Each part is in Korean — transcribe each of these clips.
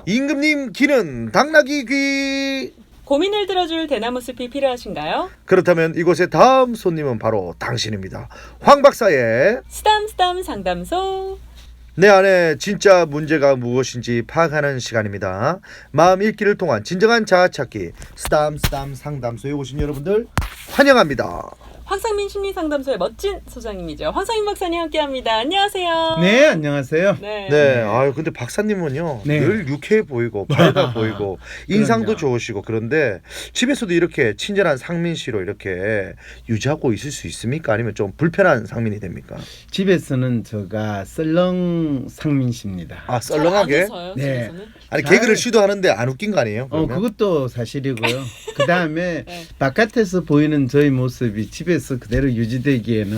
임금님 귀는 당나귀 귀. 고민을 들어줄 대나무 숲이 필요하신가요? 그렇다면 이곳의 다음 손님은 바로 당신입니다. 황 박사의 쓰담쓰담 상담소. 내 안에 진짜 문제가 무엇인지 파악하는 시간입니다. 마음 읽기를 통한 진정한 자아찾기 쓰담쓰담 상담소에 오신 여러분들 환영합니다. 황상민 심리상담소의 멋진 소장님이죠. 황상민 박사님 함께합니다. 안녕하세요. 네, 안녕하세요. 네, 아유 근데 박사님은요 네. 늘 유쾌해 보이고 밝아 보이고 인상도 그럼요. 좋으시고 그런데 집에서도 이렇게 친절한 상민 씨로 이렇게 유지하고 있을 수 있습니까? 아니면 좀 불편한 상민이 됩니까? 집에서는 제가 썰렁 상민 씨입니다. 아 썰렁하게? 요 네. 집에서는? 아니 잘- 개그를 시도하는데 안 웃긴 거 아니에요? 그러면? 그것도 사실이고요. 그 다음에 네. 바깥에서 보이는 저희 모습이 집에서 그대로 유지되기에는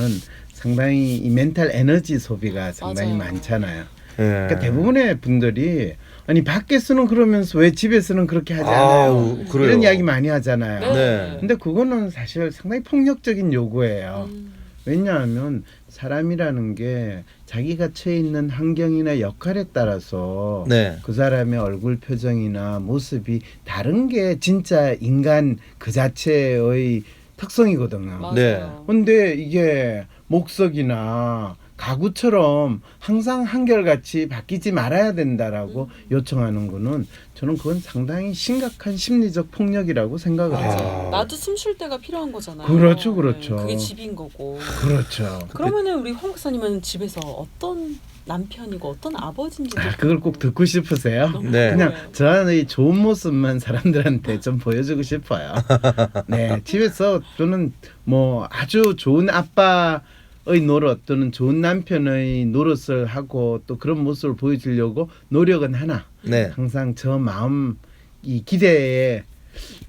상당히 이 멘탈 에너지 소비가 상당히 맞아요. 많잖아요. 예. 그러니까 대부분의 분들이 아니 밖에서는 그러면서 왜 집에서는 그렇게 하지 않아요? 아우, 그래요. 이런 이야기 많이 하잖아요. 네. 근데 그거는 사실 상당히 폭력적인 요구예요. 음. 왜냐하면 사람이라는 게 자기가 처해 있는 환경이나 역할에 따라서 네. 그 사람의 얼굴 표정이나 모습이 다른 게 진짜 인간 그 자체의 특성이거든요. 맞아요. 네. 근데 이게 목석이나 가구처럼 항상 한결같이 바뀌지 말아야 된다라고 요청하는 거는 저는 그건 상당히 심각한 심리적 폭력이라고 생각을 해요. 나도 숨 쉴 때가 필요한 거잖아요. 그렇죠, 그렇죠. 그게 집인 거고. 그렇죠. 그러면은 우리 황 박사님은 집에서 어떤 남편이고 어떤 아버지인지 그걸 꼭 듣고 싶으세요? 네. 그냥 저의 좋은 모습만 사람들한테 좀 보여주고 싶어요. 네, 집에서 저는 뭐 아주 좋은 아빠의 노릇 또는 좋은 남편의 노릇을 하고 또 그런 모습을 보여주려고 노력은 하나 네. 항상 저 마음 이 기대에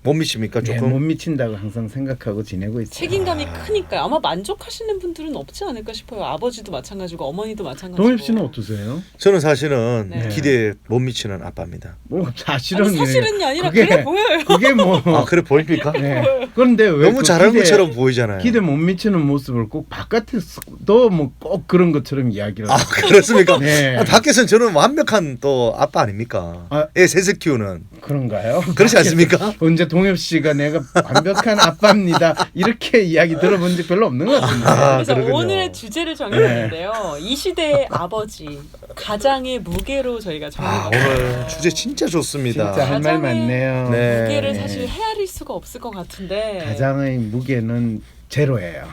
못 미십니까 네, 조금? 못 미친다고 항상 생각하고 지내고 있어요. 책임감이 크니까요. 아마 만족하시는 분들은 없지 않을까 싶어요. 아버지도 마찬가지고 어머니도 마찬가지고. 동엽 씨는 어떠세요? 저는 사실은 네. 기대에 못 미치는 아빠입니다. 뭐 사실은 아니, 사실은이 아니라 그게- 그래 보여요. 그게 뭐 아 그래 보입니까? 네. 그런데 왜 너무 그 잘하는 기대- 것처럼 보이잖아요. 기대 못 미치는 모습을 꼭 바깥에서도 뭐 꼭 그런 것처럼 이야기를 아 그렇습니까? 네. 아, 밖에서는 저는 완벽한 또 아빠 아닙니까? 아. 애 셋을 키우는 그런가요? 그렇지 않습니까? 언제 동엽 씨가 내가 완벽한 아빠입니다 이렇게 이야기 들어본 적 별로 없는 것 같은데. 아, 그래서 그러군요. 오늘의 주제를 정해봤는데요. 이 시대의 아버지, 가장의 무게로 저희가 아 정해봤어요. 오늘 주제 진짜 좋습니다. 진짜 할 말 가장의 많네요. 네. 무게를 사실 헤아릴 수가 없을 것 같은데 가장의 무게는 제로예요.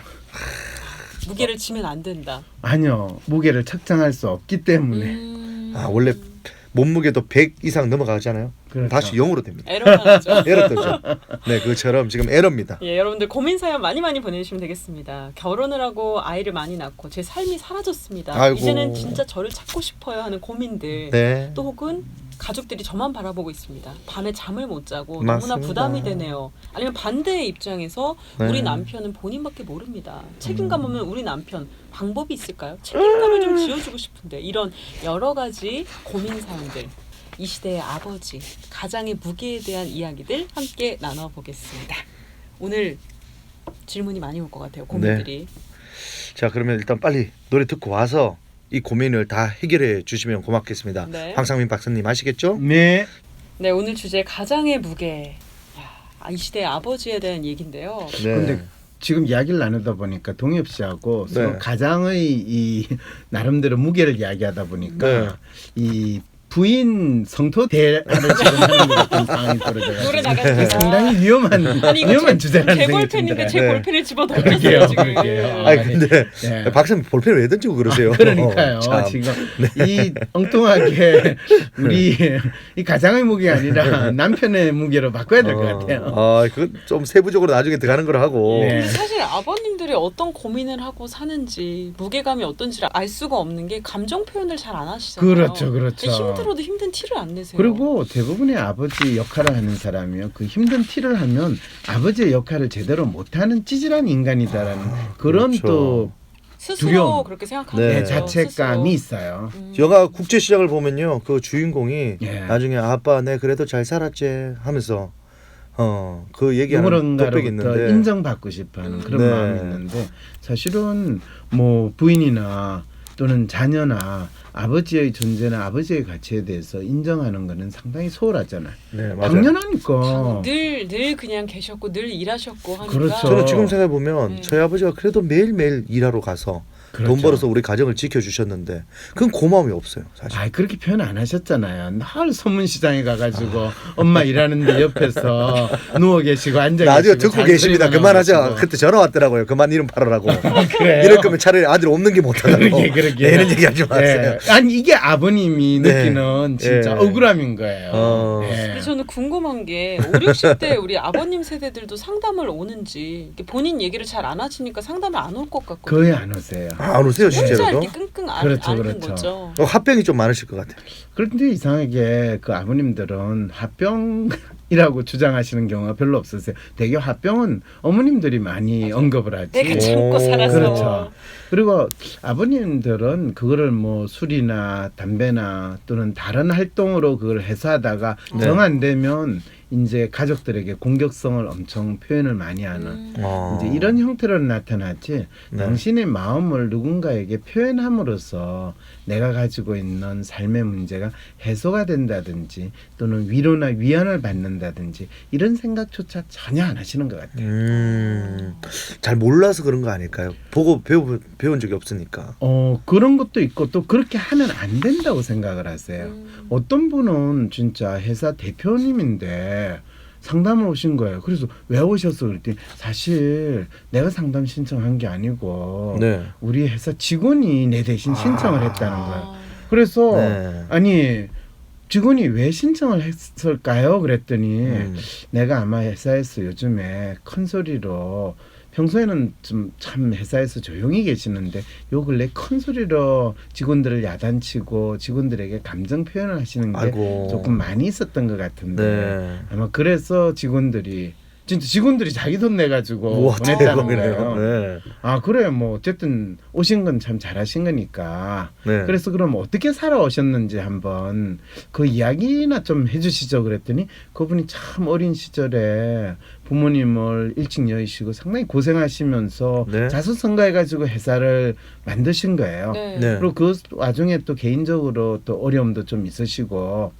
무게를 지면 안 된다. 아니요, 무게를 측정할 수 없기 때문에. 아 원래 몸무게도 100 이상 넘어가잖아요. 그렇죠. 다시 0으로 됩니다. 에러가 나죠. 에러 뜨죠. 네 그처럼 지금 에러입니다. 예, 여러분들 고민 사연 많이 보내주시면 되겠습니다. 결혼을 하고 아이를 많이 낳고 제 삶이 사라졌습니다. 아이고. 이제는 진짜 저를 찾고 싶어요 하는 고민들. 네. 또 혹은 가족들이 저만 바라보고 있습니다. 밤에 잠을 못 자고 맞습니다. 너무나 부담이 되네요. 아니면 반대의 입장에서 네. 우리 남편은 본인밖에 모릅니다. 책임감 없는 우리 남편 방법이 있을까요? 책임감을 좀 지어주고 싶은데 이런 여러 가지 고민 사연들 이 시대의 아버지, 가장의 무게에 대한 이야기들 함께 나눠보겠습니다. 오늘 질문이 많이 올 것 같아요. 고민들이. 자 그러면 일단 빨리 노래 듣고 와서 이 고민을 다 해결해 주시면 고맙겠습니다. 네. 황상민 박사님 아시겠죠? 네. 네, 오늘 주제 가장의 무게. 야, 이 시대의 아버지에 대한 얘기인데요. 네. 근데 지금 이야기를 나누다 보니까 동엽 씨하고 네. 서로 가장의 이 나름대로 무게를 이야기하다 보니까 네. 이 부인 성토 대화를 지금 하는 것 같은 상황이 노래 벌어져요. 나가니까. 상당히 위험한 아니 이거 위험한 주제라는 제 생각이 볼펜인데 듭니다. 제 네. 볼펜을 집어 그러게요, 넣었어요 지금. 그러게요. 아니 근데 네. 박사님 볼펜을 왜 던지고 그러세요? 그러니까요. 참. 지금 이 엉뚱하게 우리 이 가장의 무게가 아니라 남편의 무게로 바꿔야 될 것 같아요. 그좀 세부적으로 나중에 들어가는 걸 하고. 네. 근데 사실 아버님들이 어떤 고민을 하고 사는지 무게감이 어떤지를 알 수가 없는 게 감정 표현을 잘 안 하시잖아요. 그렇죠, 그렇죠. 힘들어도 힘든 티를 안 내세요. 그리고 대부분의 아버지 역할을 하는 사람이요. 그 힘든 티를 하면 아버지의 역할을 제대로 못하는 찌질한 인간이다라는 그런 그렇죠. 또 스스로 두려움. 그렇게 생각하는 네. 거죠. 자책감이 스스로. 있어요. 영화 국제시장을 보면요, 그 주인공이 예. 나중에 아빠 내 그래도 잘 살았지 하면서 그 얘기하는 독백이 누구론가로부터 있는데 인정받고 싶어하는 그런 네. 마음이 있는데 사실은 뭐 부인이나 또는 자녀나 아버지의 존재나 아버지의 가치에 대해서 인정하는 거는 상당히 소홀하잖아요. 네, 맞아요. 당연하니까. 늘 그냥 계셨고 늘 일하셨고 하니까 그렇죠. 저는 지금 생각해 보면 네. 저희 아버지가 그래도 매일매일 일하러 가서 그렇죠. 돈 벌어서 우리 가정을 지켜주셨는데 그건 고마움이 없어요, 사실. 아, 그렇게 표현 안 하셨잖아요. 늘 소문시장에 가가지고 엄마 일하는데 옆에서 누워 계시고 앉아 계시고. 라디오 듣고 계십니다. 잔소리만 그만하죠. 하고 그때 전화 왔더라고요. 그만 이름 팔으라고. 그래요? 이럴 거면 차라리 아들 없는 게 못하다고. 그러게. 네, 이런 얘기하지 마세요. 예. 아니 이게 아버님이 네. 느끼는 진짜 예. 억울함인 거예요. 어. 예. 근데 저는 궁금한 게 5, 60대 우리 아버님 세대들도 상담을 오는지 이렇게 본인 얘기를 잘 안 하시니까 상담을 안 올 것 같거든요. 거의 안 오세요. 안 오세요, 혼자 실제로도? 이렇게 끙끙 그렇죠, 앓는 그렇죠. 거죠. 화병이 좀 많으실 것 같아요. 그런데 이상하게 그 아버님들은 화병이라고 주장하시는 경우가 별로 없으세요. 대개 화병은 어머님들이 많이 언급을 하지. 내가 참고 오, 살아서. 그렇죠. 그리고 아버님들은 그거를 뭐 술이나 담배나 또는 다른 활동으로 그걸 해소하다가 네. 정 안 되면 이제 가족들에게 공격성을 엄청 표현을 많이 하는 이제 이런 형태로 나타났지. 네. 당신의 마음을 누군가에게 표현함으로써 내가 가지고 있는 삶의 문제가 해소가 된다든지 또는 위로나 위안을 받는다든지 이런 생각조차 전혀 안 하시는 것 같아요. 잘 몰라서 그런 거 아닐까요? 보고 배운 적이 없으니까. 그런 것도 있고 또 그렇게 하면 안 된다고 생각을 하세요. 어떤 분은 진짜 회사 대표님인데 상담을 오신 거예요. 그래서 왜 오셨어? 그랬더니 사실 내가 상담 신청한 게 아니고 네. 우리 회사 직원이 내 대신 신청을 했다는 거예요. 그래서 네. 아니 직원이 왜 신청을 했을까요? 그랬더니 내가 아마 회사에서 요즘에 큰 소리로 평소에는 좀 참 회사에서 조용히 계시는데 요 근래 큰 소리로 직원들을 야단치고 직원들에게 감정 표현을 하시는 게 아이고. 조금 많이 있었던 것 같은데 네. 아마 그래서 직원들이 진짜 직원들이 자기 돈 내가지고 우와, 보냈다는 대박이네요. 거예요. 네. 아 그래요. 뭐 어쨌든 오신 건 참 잘하신 거니까. 네. 그래서 그럼 어떻게 살아오셨는지 한번 그 이야기나 좀 해주시죠. 그랬더니 그분이 참 어린 시절에 부모님을 일찍 여의시고 상당히 고생하시면서 네. 자수성가해가지고 회사를 만드신 거예요. 네. 네. 그리고 그 와중에 또 개인적으로 또 어려움도 좀 있으시고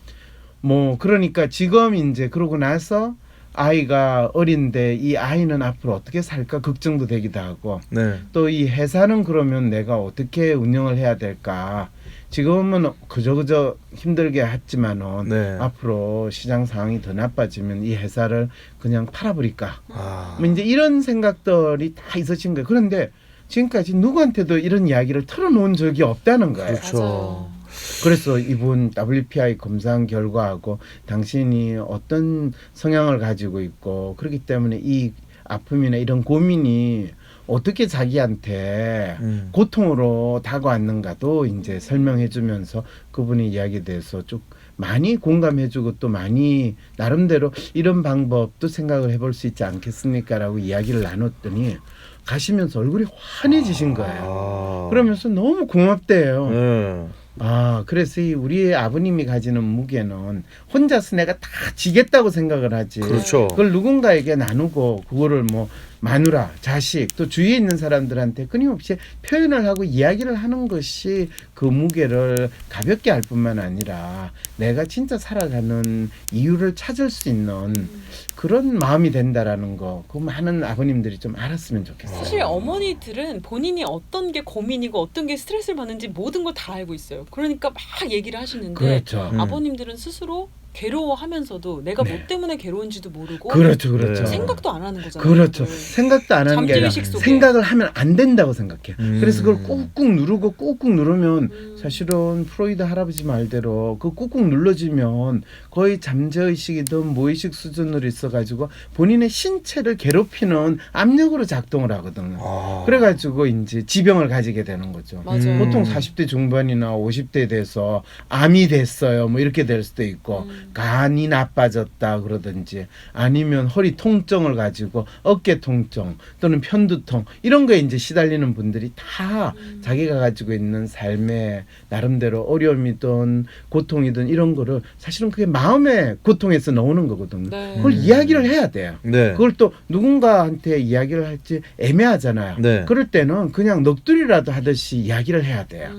뭐 그러니까 지금 이제 그러고 나서 아이가 어린데 이 아이는 앞으로 어떻게 살까 걱정도 되기도 하고 네. 또 이 회사는 그러면 내가 어떻게 운영을 해야 될까 지금은 그저 힘들게 했지만은 네. 앞으로 시장 상황이 더 나빠지면 이 회사를 그냥 팔아버릴까 아. 뭐 이제 이런 생각들이 다 있으신 거예요. 그런데 지금까지 누구한테도 이런 이야기를 털어놓은 적이 없다는 거예요. 그렇죠. 맞아요. 그래서 이분 WPI 검사한 결과하고 당신이 어떤 성향을 가지고 있고 그렇기 때문에 이 아픔이나 이런 고민이 어떻게 자기한테 고통으로 다가왔는가도 이제 설명해주면서 그분의 이야기에 대해서 쭉 많이 공감해주고 또 많이 나름대로 이런 방법도 생각을 해볼 수 있지 않겠습니까라고 이야기를 나눴더니 가시면서 얼굴이 환해지신 거예요. 그러면서 너무 고맙대요. 네. 아, 그래서 이 우리 아버님이 가지는 무게는 혼자서 내가 다 지겠다고 생각을 하지. 그렇죠. 그걸 누군가에게 나누고 그거를 뭐 마누라, 자식 또 주위에 있는 사람들한테 끊임없이 표현을 하고 이야기를 하는 것이 그 무게를 가볍게 할 뿐만 아니라 내가 진짜 살아가는 이유를 찾을 수 있는 그런 마음이 된다라는 거, 그 많은 아버님들이 좀 알았으면 좋겠어요. 사실 어머니들은 본인이 어떤 게 고민이고 어떤 게 스트레스를 받는지 모든 걸 다 알고 있어요. 그러니까 막 얘기를 하시는데 그렇죠. 아버님들은 스스로 괴로워하면서 내가 네. 뭐 때문에 괴로운지도 모르고 그렇죠, 그렇죠. 네. 생각도 안 하는 거잖아요. 그렇죠. 그걸. 생각도 안 하는 게 아니라 잠재의식 속에. 생각을 하면 안 된다고 생각해요. 그래서 그걸 꾹꾹 누르고 꾹꾹 누르면 음. 사실은 프로이드 할아버지 말대로 그 꾹꾹 눌러지면 거의 잠재의식이든 무의식 수준으로 있어가지고 본인의 신체를 괴롭히는 압력으로 작동을 하거든요. 아. 그래가지고 이제 지병을 가지게 되는 거죠. 맞아요. 보통 40대 중반이나 50대에 돼서 암이 됐어요. 뭐 이렇게 될 수도 있고 간이 나빠졌다 그러든지 아니면 허리 통증을 가지고 어깨 통증 또는 편두통 이런 거에 이제 시달리는 분들이 다 자기가 가지고 있는 삶의 나름대로 어려움이든 고통이든 이런 거를 사실은 그게 마음의 고통에서 나오는 거거든요. 네. 그걸 이야기를 해야 돼요. 네. 그걸 또 누군가한테 이야기를 할지 애매하잖아요. 네. 그럴 때는 그냥 넋두리라도 하듯이 이야기를 해야 돼요.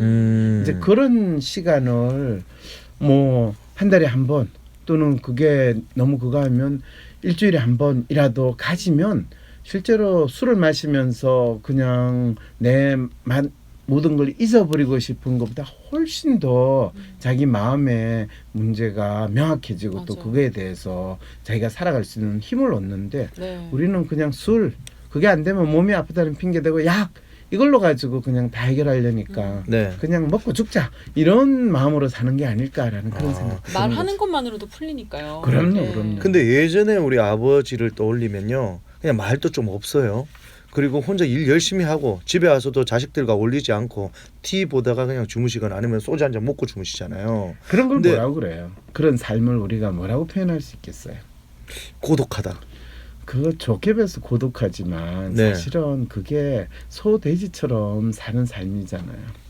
이제 그런 시간을 뭐 한 달에 한 번 또는 그게 너무 그거 하면 일주일에 한 번이라도 가지면 실제로 술을 마시면서 그냥 내 모든 걸 잊어버리고 싶은 것보다 훨씬 더 자기 마음의 문제가 명확해지고 또 맞아요. 그거에 대해서 자기가 살아갈 수 있는 힘을 얻는데 네. 우리는 그냥 술 그게 안 되면 몸이 아프다는 핑계 대고 약 이걸로 가지고 그냥 다 해결하려니까 네. 그냥 먹고 죽자 이런 마음으로 사는 게 아닐까라는 그런 생각. 말하는 것만으로도 풀리니까요. 그럼요, 네. 그럼요. 근데 예전에 우리 아버지를 떠올리면요, 그냥 말도 좀 없어요. 그리고 혼자 일 열심히 하고 집에 와서도 자식들과 어울리지 않고 TV 보다가 그냥 주무시거나 아니면 소주 한 잔 먹고 주무시잖아요. 그런 걸 근데- 뭐라고 그래요? 그런 삶을 우리가 뭐라고 표현할 수 있겠어요? 고독하다. 그거 좋게 봐서 고독하지만 네. 사실은 그게 소돼지처럼 사는 삶이잖아요.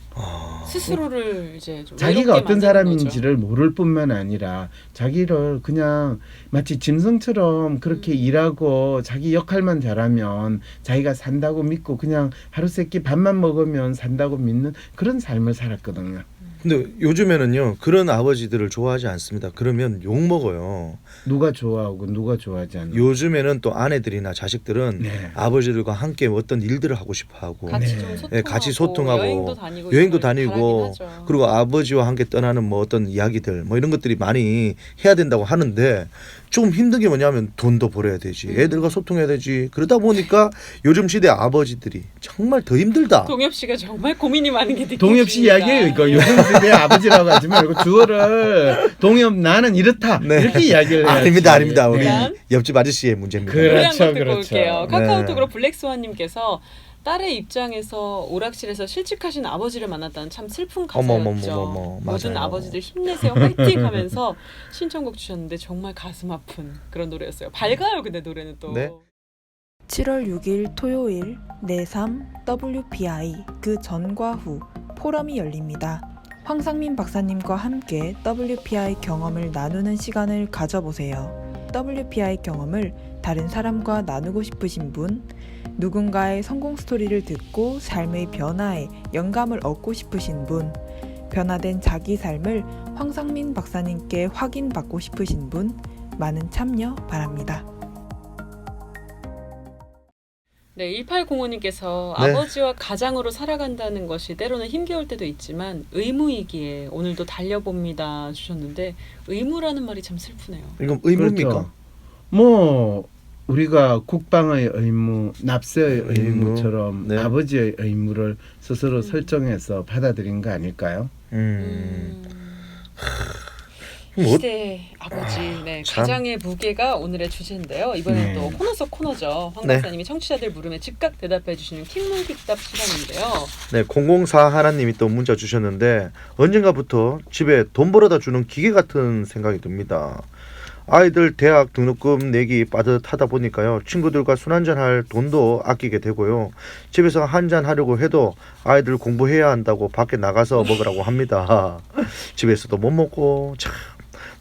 스스로를 이제 좀 자기가 외롭게 어떤 만드는 사람인지를 모를 뿐만 아니라 자기를 그냥 마치 짐승처럼 그렇게 일하고 자기 역할만 잘하면 자기가 산다고 믿고 그냥 하루 세끼 밥만 먹으면 산다고 믿는 그런 삶을 살았거든요. 근데 요즘에는요, 그런 아버지들을 좋아하지 않습니다. 그러면 욕 먹어요. 누가 좋아하고 누가 좋아하지 않는. 요즘에는 또 아내들이나 자식들은 네. 아버지들과 함께 어떤 일들을 하고 싶어 하고 같이 네. 좀 소통하고, 네, 같이 소통하고 여행도 다니고 여행도 이런 걸 다니고 바라긴 하죠. 그리고 아버지와 함께 떠나는 뭐 어떤 이야기들 뭐 이런 것들이 많이 해야 된다고 하는데 좀 힘든 게 뭐냐면 돈도 벌어야 되지, 애들과 소통해야 되지. 그러다 보니까 요즘 시대 아버지들이 정말 더 힘들다. 동엽 씨가 정말 고민이 많은 게 느껴집니다. 동엽 씨 이야기예요. 이거 요즘 세대 아버지라고 하지 말고 주어를 동엽 나는 이렇다 네. 이렇게 이야기를 해야지. 아닙니다, 아닙니다. 우리 네. 옆집 아저씨의 문제입니다. 그래. 노래 한곡 듣고 그렇죠. 올게요. 네. 카카오톡으로 블랙스완님께서 딸의 입장에서 오락실에서 실직하신 아버지를 만났다는 참 슬픈 가사였죠. 어머머머머머, 모든 맞아요. 아버지들 힘내세요, 화이팅 하면서 신청곡 주셨는데 정말 가슴 아픈 그런 노래였어요. 밝아요, 근데 노래는 또. 네. 7월 6일 토요일 내3 WPI 그 전과 후 포럼이 열립니다. 황상민 박사님과 함께 WPI 경험을 나누는 시간을 가져보세요. WPI 경험을 다른 사람과 나누고 싶으신 분, 누군가의 성공 스토리를 듣고 삶의 변화에 영감을 얻고 싶으신 분, 변화된 자기 삶을 황상민 박사님께 확인받고 싶으신 분, 많은 참여 바랍니다. 네, 1805님께서 네. 아버지와 가장으로 살아간다는 것이 때로는 힘겨울 때도 있지만 의무이기에 오늘도 달려봅니다 주셨는데 의무라는 말이 참 슬프네요. 이건 의무입니까? 그렇죠. 뭐 우리가 국방의 의무, 납세의 의무. 의무처럼 네. 아버지의 의무를 스스로 설정해서 받아들인 거 아닐까요? 뭐- 시대의 아버지, 네, 참. 가장의 무게가 오늘의 주제인데요. 이번엔 네. 또 코너 속 코너죠. 황 네. 박사님이 청취자들 물음에 즉각 대답해 주시는 킹물깃답 시간인데요. 네, 004 하나님이 또 문자 주셨는데 언젠가부터 집에 돈 벌어다 주는 기계 같은 생각이 듭니다. 아이들 대학 등록금 내기 빠듯하다 보니까요, 친구들과 술 한잔 할 돈도 아끼게 되고요, 집에서 한잔 하려고 해도 아이들 공부해야 한다고 밖에 나가서 먹으라고 합니다. 집에서도 못 먹고 참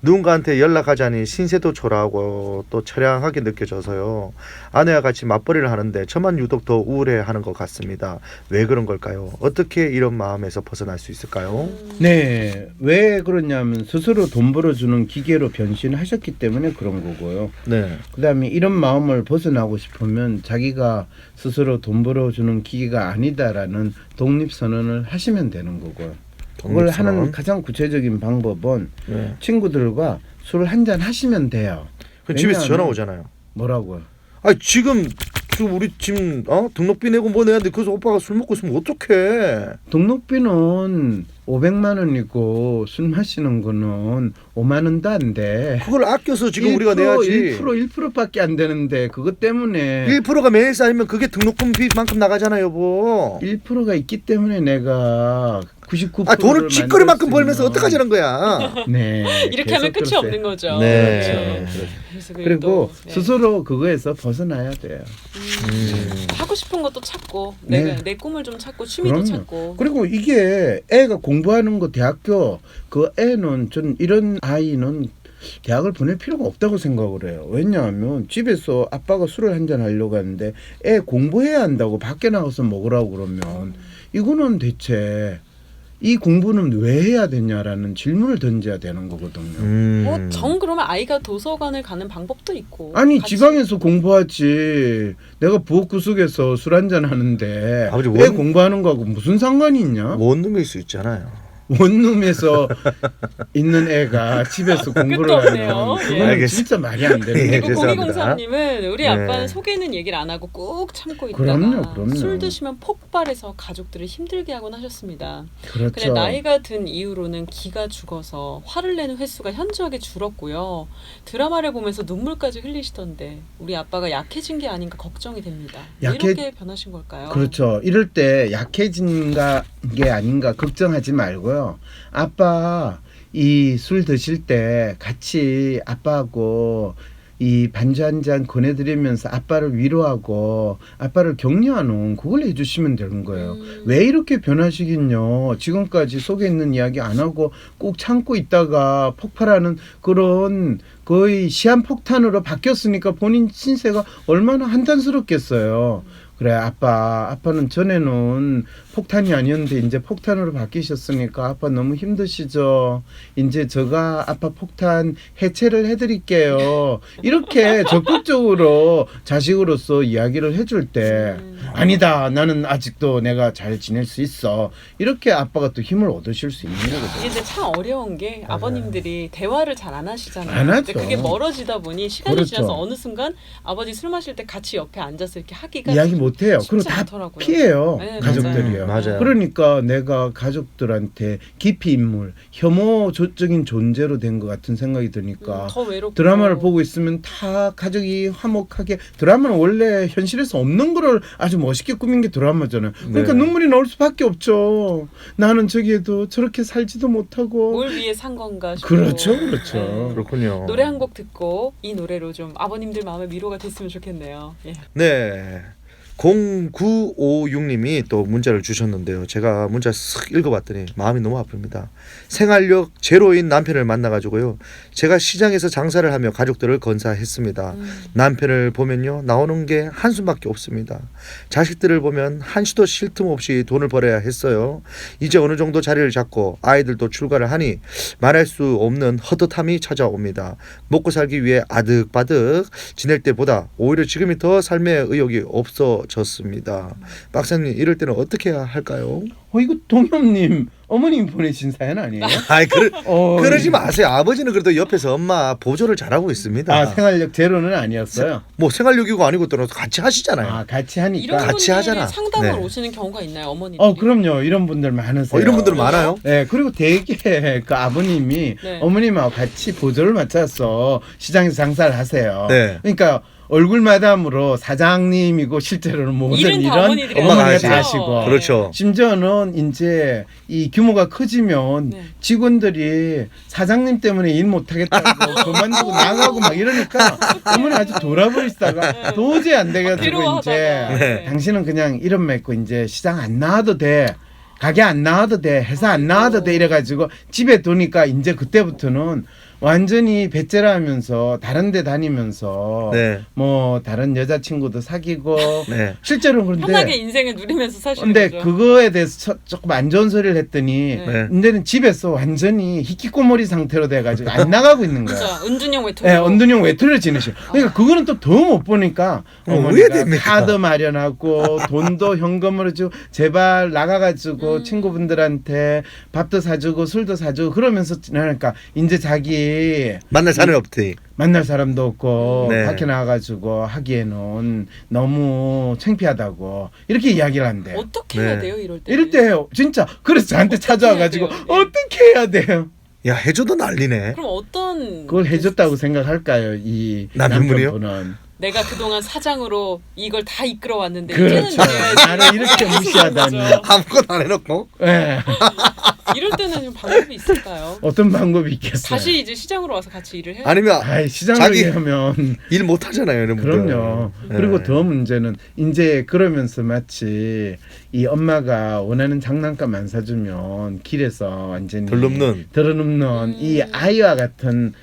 누군가한테 연락하자니 신세도 초라하고 또 처량하게 느껴져서요, 아내와 같이 맞벌이를 하는데 저만 유독 더 우울해하는 것 같습니다. 왜 그런 걸까요? 어떻게 이런 마음에서 벗어날 수 있을까요? 네, 왜 그러냐면 스스로 돈 벌어주는 기계로 변신하셨기 때문에 그런 거고요. 네, 그다음에 이런 마음을 벗어나고 싶으면 자기가 스스로 돈 벌어주는 기계가 아니다라는 독립선언을 하시면 되는 거고요. 그걸 독립선언. 하는 가장 구체적인 방법은 네. 친구들과 술 한잔 하시면 돼요. 그럼 집에서 전화 왜냐하면- 오잖아요. 뭐라고요? 아 지금 우리 지금 등록비 내고 뭐 내는데 그래서 오빠가 술 먹고 있으면 어떡해? 등록비는 500만 원이고 술 마시는 거는 5만 원도 안 돼. 그걸 아껴서 지금 우리가 내야지. 1%밖에 안 되는데 그것 때문에 1%가 매일 쌓이면 그게 등록금비만큼 나가잖아요, 여보. 1%가 있기 때문에 내가 99%를 아 돈을 쥐거리만큼 벌면서 어떡하자는 거야. 네. 이렇게 하면 끝이 계속 없는 거죠. 네. 그렇죠. 그래서 그리고 또, 네. 스스로 그거에서 벗어나야 돼요. 하고 싶은 것도 찾고 네. 내 꿈을 좀 찾고 취미도 그럼요. 찾고. 그리고 이게 애가 공부하는 거 대학교 그 애는 전 이런 아이는 대학을 보낼 필요가 없다고 생각을 해요. 왜냐하면 집에서 아빠가 술을 한잔 하려고 하는데 애 공부해야 한다고 밖에 나가서 먹으라고 그러면 이거는 대체 이 공부는 왜 해야 되냐라는 질문을 던져야 되는 거거든요. 정 그러면 아이가 도서관을 가는 방법도 있고. 아니 같이- 지방에서 공부하지. 내가 부엌구석에서 술 한잔 하는데 아버지, 왜 공부하는 거하고 무슨 상관이 있냐? 원룸일 수 있잖아요. 원룸에서 있는 애가 집에서 공부를 끝도 하면 없네요. 예. 그거는 알겠습니다. 진짜 말이 안 되는 예, 거예요. 그리고 죄송합니다. 0203님은 우리 네. 아빠는 속에는 얘기를 안 하고 꾹 참고 있다가 그럼요. 술 드시면 폭발해서 가족들을 힘들게 하곤 하셨습니다. 그렇죠. 근데 나이가 든 이후로는 기가 죽어서 화를 내는 횟수가 현저하게 줄었고요. 드라마를 보면서 눈물까지 흘리시던데 우리 아빠가 약해진 게 아닌가 걱정이 됩니다. 왜 약해- 이렇게 변하신 걸까요? 그렇죠. 이럴 때 약해진 게 아닌가 걱정하지 말고요. 아빠 이 술 드실 때 같이 아빠하고 이 반주 한 잔 권해드리면서 아빠를 위로하고 아빠를 격려하는 그걸 해주시면 되는 거예요. 왜 이렇게 변하시긴요. 지금까지 속에 있는 이야기 안 하고 꼭 참고 있다가 폭발하는 그런 거의 시한폭탄으로 바뀌었으니까 본인 신세가 얼마나 한탄스럽겠어요. 그래 아빠는 전에는 폭탄이 아니었는데 이제 폭탄으로 바뀌셨으니까 아빠 너무 힘드시죠. 이제 제가 아빠 폭탄 해체를 해드릴게요. 이렇게 적극적으로 자식으로서 이야기를 해줄 때 아니다 나는 아직도 내가 잘 지낼 수 있어. 이렇게 아빠가 또 힘을 얻으실 수 있는 거거든요. 이게 근데 참 어려운 게 아버님들이 대화를 잘 안 하시잖아요. 안 하죠. 근데 그게 멀어지다 보니 시간이 그렇죠. 지나서 어느 순간 아버지 술 마실 때 같이 옆에 앉아서 이렇게 하기가 이야기 못해요. 쉽지 그리고 다 않더라고요. 피해요. 네, 가족들이요. 맞아요. 그러니까 내가 가족들한테 기피 인물, 혐오적인 존재로 된 것 같은 생각이 드니까 더 외롭고 드라마를 보고 있으면 다 가족이 화목하게 드라마는 원래 현실에서 없는 거를 아주 멋있게 꾸민 게 드라마잖아요. 그러니까 네. 눈물이 나올 수밖에 없죠. 나는 저기에도 저렇게 살지도 못하고 뭘 위해 산 건가 싶고. 그렇죠, 그렇죠. 그렇군요. 노래 한 곡 듣고 이 노래로 좀 아버님들 마음에 위로가 됐으면 좋겠네요. 예. 네. 0956님이 또 문자를 주셨는데요. 제가 문자 쓱 읽어봤더니 마음이 너무 아픕니다. 생활력 제로인 남편을 만나가지고요. 제가 시장에서 장사를 하며 가족들을 건사했습니다. 남편을 보면요. 나오는 게 한숨밖에 없습니다. 자식들을 보면 한시도 쉴 틈 없이 돈을 벌어야 했어요. 이제 어느 정도 자리를 잡고 아이들도 출가를 하니 말할 수 없는 허듯함이 찾아옵니다. 먹고 살기 위해 아득바득 지낼 때보다 오히려 지금이 더 삶의 의욕이 없어졌습니다. 박사님 이럴 때는 어떻게 해야 할까요? 이거 동엽님 어머님이 보내신 사연 아니에요? 아이 그러지 마. 마세요. 아버지는 그래도 옆에서 엄마 보조를 잘하고 있습니다. 아 생활력 제로는 아니었어요. 뭐 생활력이고 아니고 또 같이 하시잖아요. 아 같이 하니까. 이런 같이 분들이 하잖아. 상담을 네. 오시는 경우가 있나요, 어머니들이? 그럼요. 이런 분들 많으세요. 이런 분들 많아요. 네, 그리고 되게 그 아버님이 네. 어머님하고 같이 보조를 맞춰서 시장에서 장사를 하세요. 네. 그러니까 얼굴 마담으로 사장님이고 실제로는 모든 일은 다 이런 어머니들이 엄마가 어머니가 하시죠. 다 하시고. 그렇죠. 심지어는 이제 이 규모가 커지면 네. 직원들이 사장님 때문에 일 못하겠다고 그만두고 나가고 막 이러니까 어머니 아주 돌아버리시다가 도저히 안 돼가지고 괴로워하다가. 이제 네. 당신은 그냥 이름 맺고 이제 시장 안 나와도 돼. 가게 안 나와도 돼. 회사 안 나와도 돼. 이래가지고 집에 두니까 이제 그때부터는 완전히 배째라 하면서 다른 데 다니면서 네. 뭐 다른 여자친구도 사귀고 네. 실제로 편하게 그런데 인생을 누리면서 사시는 근데 거죠. 그거에 대해서 조금 안 좋은 소리를 했더니 네. 네. 이제는 집에서 완전히 히키코모리 상태로 돼가지고 안 나가고 있는 거야. 진짜 은둔형 외톨이. 네, 언둔형 외톨이를 지내셔. 그러니까 그거는 또 더 못 보니까 어머니가 후회됩니까? 카드 마련하고 돈도 현금으로 주고 제발 나가가지고 친구분들한테 밥도 사주고 술도 사주고 그러면서 지나니까 이제 자기 만날 사람이 없대. 만날 사람도 없고 네. 밖에 나가가지고 하기에는 너무 창피하다고 이렇게 이야기를 한대. 어떻게 네. 해야 돼요, 이럴 때? 이럴 때 진짜 그래서 저한테 어떻게 찾아와가지고 해야 돼요? 예. 어떻게 해야 돼요? 야 해줘도 난리네. 그럼 어떤 그걸 해줬다고 생각할까요? 이 남편분이요? 남편분은 내가 그동안 사장으로 이걸 다 이끌어 왔는데 그렇죠. 이제는 내려야지. 나를 이렇게 무시하다니. 거죠. 아무것도 안 해놓고 예. 이럴 때는 좀 방법이 있을까요? 어떤 방법이 있겠어요? 다시 이제 시장으로 와서 같이 일을 해요. 아니면 아이, 시장을 자기- 하면 일 못하잖아요, 이런 분들. 그럼요. 네. 그리고 더 문제는 이제 그러면서 마치 이 엄마가 원하는 장난감 안 사주면 길에서 완전히 들어눕는 이 아이와 같은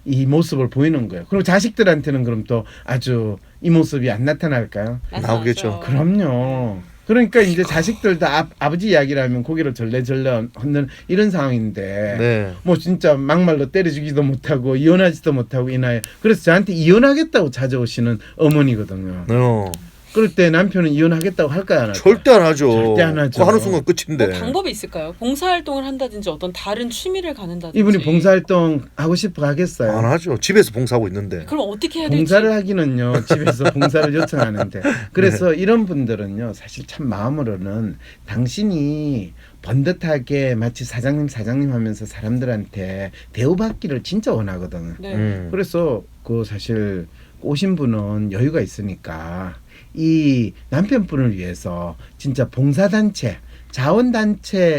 이 모습을 보이는 거예요. 그리고 자식들한테는 그럼 또 아주 이 모습이 안 나타날까요? 나오겠죠. 그럼요. 그러니까 이제 자식들도 아버지 이야기를 하면 고개를 절레절레 얹는 이런 상황인데 네. 뭐 진짜 막말로 때려주기도 못하고 이혼하지도 못하고 이 나이에 그래서 저한테 이혼하겠다고 찾아오시는 어머니거든요. 그럴 때 남편은 이혼하겠다고 할까요? 안 할까요? 절대 안 하죠. 절대 안 하죠. 그거 하는 순간 끝인데. 뭐 방법이 있을까요? 봉사활동을 한다든지 어떤 다른 취미를 갖는다든지. 이분이 봉사활동 하고 싶어 하겠어요? 안 하죠. 집에서 봉사하고 있는데. 그럼 어떻게 해야 될지. 봉사를 하기는요 집에서 봉사를 요청하는데 그래서 이런 분들은요 사실 참 마음으로는 당신이 번듯하게 마치 사장님 하면서 사람들한테 대우받기를 진짜 원하거든요. 네. 그래서 그 사실 오신 분은 여유가 있으니까 이 남편분을 위해서 진짜 봉사단체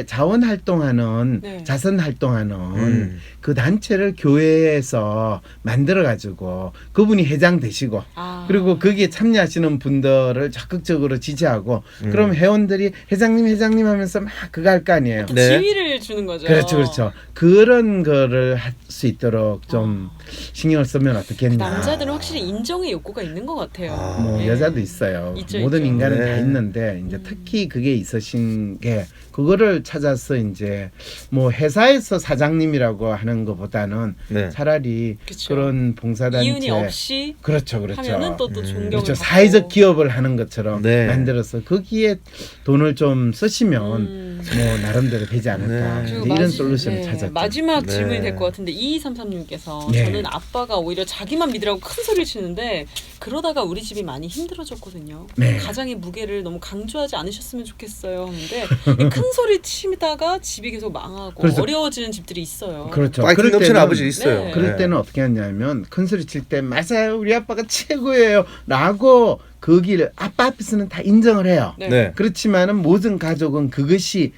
자원활동하는 네. 자선활동하는 그 단체를 교회에서 만들어가지고 그분이 회장 되시고 아. 그리고 거기에 참여하시는 분들을 적극적으로 지지하고 그럼 회원들이 회장님 하면서 막 그거 할 거 아니에요. 네. 지위를 주는 거죠. 그렇죠. 그런 거를 할 수 있도록 좀 신경을 쓰면 어떻겠냐. 남자들은 확실히 인정의 욕구가 있는 것 같아요. 뭐 네. 여자도 있어요. 있죠, 모든 있죠. 인간은 네. 다 있는데 이제 특히 그게 있으신 게 그거를 찾아서 이제 뭐 회사에서 사장님이라고 하는 것보다는 네. 차라리 그쵸. 그런 봉사단체 이윤이 없이 그렇죠. 하면은 또 존경을 그렇죠. 받고. 사회적 기업을 하는 것처럼 네. 만들어서 거기에 돈을 좀 쓰시면 뭐 나름대로 되지 않을까. 네. 이제 그리고 이런 솔루션을 네, 찾았죠. 마지막 네. 질문이 될 것 같은데 2233님께서 네. 저는 아빠가 오히려 자기만 믿으라고 큰 소리를 치는데 그러다가 우리 집이 많이 힘들어졌거든요. 네. 가장의 무게를 너무 강조하지 않으셨으면 좋겠어요 하는데 이 큰 소리 치다가 집이 계속 망하고 그래서- 어려워지는 집들이 있어요. 그렇죠. 파이팅 그럴 넘치는 때는- 아버지 있어요. 네. 그럴 때는 어떻게 하냐면 큰 소리 칠 때 맞아요 우리 아빠가 최고예요 라고 거기를 아빠 앞에서는 다 인정을 해요. 네. 네. 그렇지만은 모든 가족은 그것이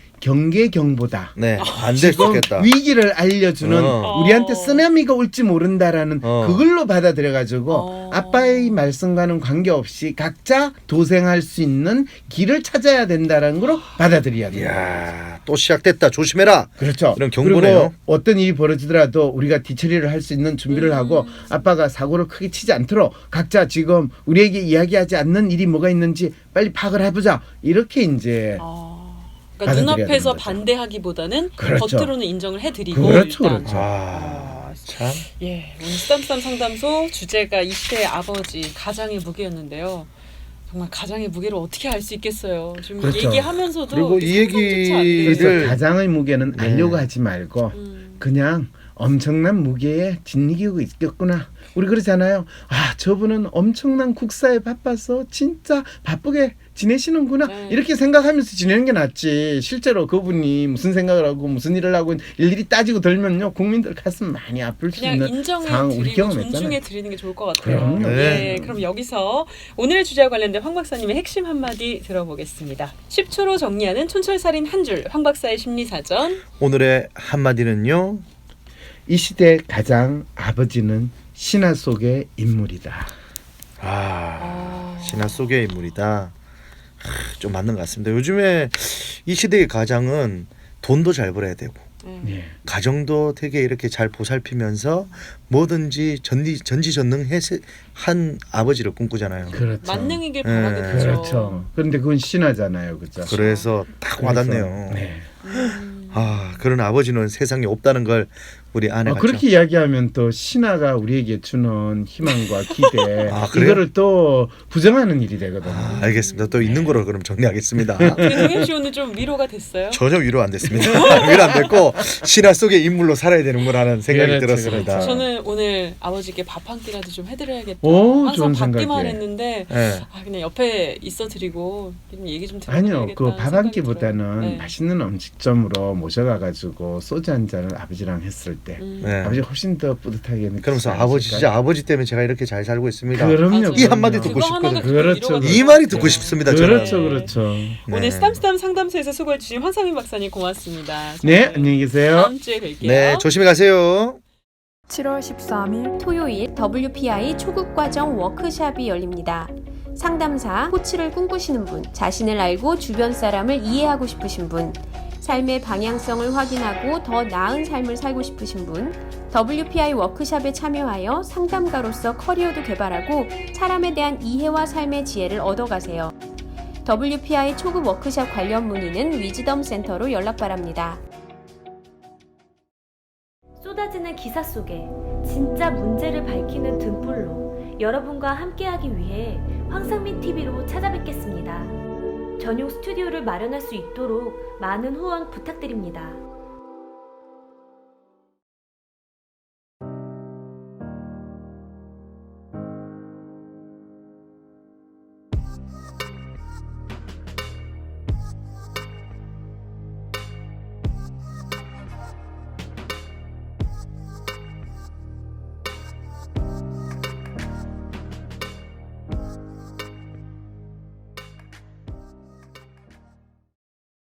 경계경보다 네. 안 될 수 지금 있겠다. 위기를 알려주는 어. 우리한테 쓰나미가 올지 모른다라는 그걸로 받아들여가지고 아빠의 말씀과는 관계없이 각자 도생할 수 있는 길을 찾아야 된다라는 걸로 받아들여야 돼요. 이야, 또 시작됐다. 조심해라. 그렇죠. 이런 경고네요. 그리고 어떤 일이 벌어지더라도 우리가 뒤처리를 할 수 있는 준비를 하고 아빠가 사고를 크게 치지 않도록 각자 지금 우리에게 이야기하지 않는 일이 뭐가 있는지 빨리 파악을 해보자. 이렇게 이제 그러니까 받아들여야 눈앞에서 되는 거죠. 반대하기보다는 그렇죠. 겉으로는 인정을 해드리고 그렇죠, 일단. 그렇죠. 아, 참. 예, 오늘 쓰담쓰담 상담소 주제가 이 시대의 아버지 가장의 무게였는데요. 정말 가장의 무게를 어떻게 알 수 있겠어요. 지금 그렇죠. 얘기하면서도 그리고 이 상상조차 안 돼요. 얘기를- 그래서 가장의 무게는 네. 알려고 하지 말고 그냥 엄청난 무게에 짓이기고 있겠구나. 우리 그러잖아요. 아 저분은 엄청난 국사에 바빠서 진짜 바쁘게 지내시는구나. 네. 이렇게 생각하면서 지내는 게 낫지. 실제로 그분이 무슨 생각을 하고 무슨 일을 하고 일일이 따지고 들면요. 국민들 가슴 많이 아플 수 그냥 있는 인정해 상황 우리 드리고 경험했잖아요. 존중해 드리는 게 좋을 것 같아요. 그럼요. 네. 예, 그럼 여기서 오늘의 주제와 관련된 황 박사님의 핵심 한마디 들어보겠습니다. 10초로 정리하는 촌철살인 한 줄, 황 박사의 심리사전. 오늘의 한마디는요. 이 시대 가장 아버지는 신화 속의 인물이다. 신화 속의 인물이다. 좀 맞는 것 같습니다. 요즘에 이 시대의 가장은 돈도 잘 벌어야 되고 네. 가정도 되게 이렇게 잘 보살피면서 뭐든지 전지전능한 아버지를 꿈꾸잖아요. 그렇죠. 만능이길 네. 바라게 되죠. 그렇죠. 그런데 그건 신화잖아요, 그죠? 그래서 딱 와닿네요. 네. 그런 아버지는 세상에 없다는 걸 우리 아내가 그렇게 이야기하면 또 신화가 우리에게 주는 희망과 기대 아, 그래요? 이거를 또 부정하는 일이 되거든요. 알겠습니다. 또 있는 거로 그럼 정리하겠습니다. 동현 씨 오늘 좀 위로가 됐어요? 전혀 위로 안 됐습니다. 위로 안 됐고 신화 속의 인물로 살아야 되는구나라는 생각이 그렇죠, 들었습니다. 그렇죠. 저는 오늘 아버지께 밥 한 끼라도 좀 해드려야겠다. 오, 항상 좋은 받기만 생각이에요. 했는데 네. 그냥 옆에 있어드리고 좀 얘기 좀 들어야겠다. 아니요, 그 밥 한 끼보다는 맛있는 음식점으로 모셔가가지고 소주 한 잔을 아버지랑 했을 때 네. 아버지가 훨씬 더 뿌듯하게 느끼지 그러면서 않으실까요? 아버지 진짜 아버지 때문에 제가 이렇게 잘 살고 있습니다. 그럼요. 이 한마디 그럼요. 듣고 그거 하나도 싶거든요. 그렇죠. 위로가 이 돼요. 말이 듣고 싶습니다. 저는. 그렇죠, 그렇죠. 오늘 네. 스탐스탐 상담소에서 수고해주신 황상민 박사님 고맙습니다. 네, 저는 안녕히 계세요. 다음 주에 뵐게요. 네, 조심히 가세요. 7월 13일 토요일 WPI 초급과정 워크샵이 열립니다. 상담사, 코치를 꿈꾸시는 분, 자신을 알고 주변 사람을 이해하고 싶으신 분, 삶의 방향성을 확인하고 더 나은 삶을 살고 싶으신 분, WPI 워크샵에 참여하여 상담가로서 커리어도 개발하고 사람에 대한 이해와 삶의 지혜를 얻어가세요. WPI 초급 워크샵 관련 문의는 위즈덤 센터로 연락 바랍니다. 쏟아지는 기사 속에 진짜 문제를 밝히는 등불로 여러분과 함께하기 위해 황상민 TV로 찾아뵙겠습니다. 전용 스튜디오를 마련할 수 있도록 많은 후원 부탁드립니다.